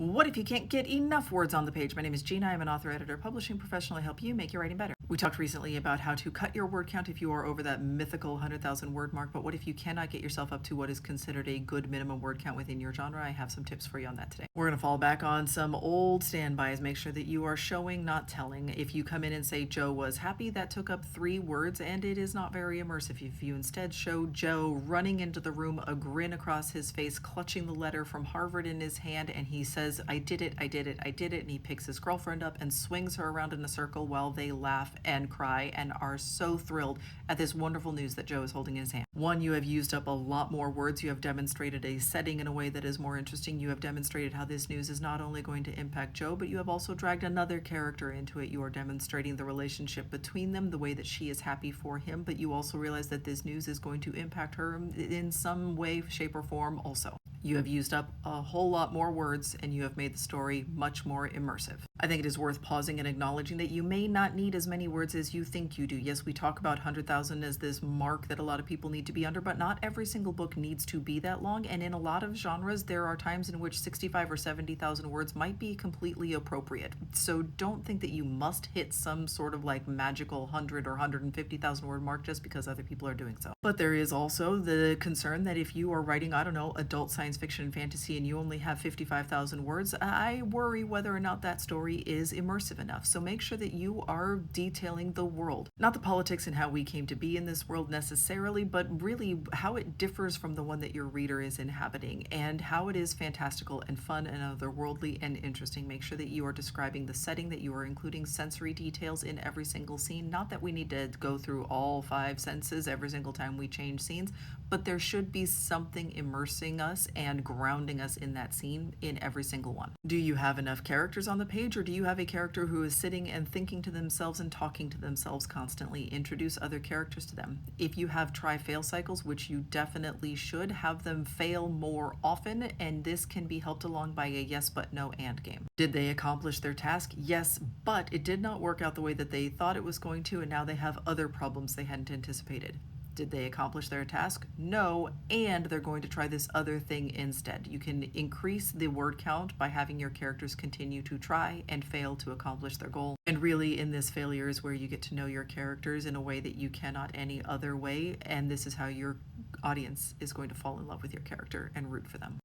What if you can't get enough words on the page? My name is Gina. I'm an author, editor, publishing professional. I help you make your writing better. We talked recently about how to cut your word count if you are over that mythical 100,000 word mark, but what if you cannot get yourself up to what is considered a good minimum word count within your genre? I have some tips for you on that today. We're going to fall back on some old standbys. Make sure that you are showing, not telling. If you come in and say Joe was happy, that took up 3 words and it is not very immersive. If you instead show Joe running into the room, a grin across his face, clutching the letter from Harvard in his hand, and he says, I did it, I did it, I did it, and he picks his girlfriend up and swings her around in a circle while they laugh and cry and are so thrilled at this wonderful news that Joe is holding in his hand. One, you have used up a lot more words. You have demonstrated a setting in a way that is more interesting. You have demonstrated how this news is not only going to impact Joe, but you have also dragged another character into it. You are demonstrating the relationship between them, the way that she is happy for him, but you also realize that this news is going to impact her in some way, shape, or form also. You have used up a whole lot more words and you have made the story much more immersive. I think it is worth pausing and acknowledging that you may not need as many words as you think you do. Yes, we talk about 100,000 as this mark that a lot of people need to be under, but not every single book needs to be that long. And in a lot of genres, there are times in which 65 or 70,000 words might be completely appropriate. So don't think that you must hit some sort of like magical 100 or 150,000 word mark just because other people are doing so. But there is also the concern that if you are writing, I don't know, adult science fiction and fantasy and you only have 55,000 words, I worry whether or not that story is immersive enough. So make sure that you are detailing the world, not the politics and how we came to be in this world necessarily, but really how it differs from the one that your reader is inhabiting and how it is fantastical and fun and otherworldly and interesting. Make sure that you are describing the setting, that you are including sensory details in every single scene. Not that we need to go through all 5 senses every single time we change scenes, but there should be something immersing us and grounding us in that scene in every single one. Do you have enough characters on the page, or do you have a character who is sitting and thinking to themselves and talking to themselves constantly? Introduce other characters to them. If you have try-fail cycles, which you definitely should, have them fail more often, and this can be helped along by a yes but no and game. Did they accomplish their task? Yes, but it did not work out the way that they thought it was going to, and now they have other problems they hadn't anticipated. Did they accomplish their task? No, and they're going to try this other thing instead. You can increase the word count by having your characters continue to try and fail to accomplish their goal. And really, in this failure is where you get to know your characters in a way that you cannot any other way, and this is how your audience is going to fall in love with your character and root for them.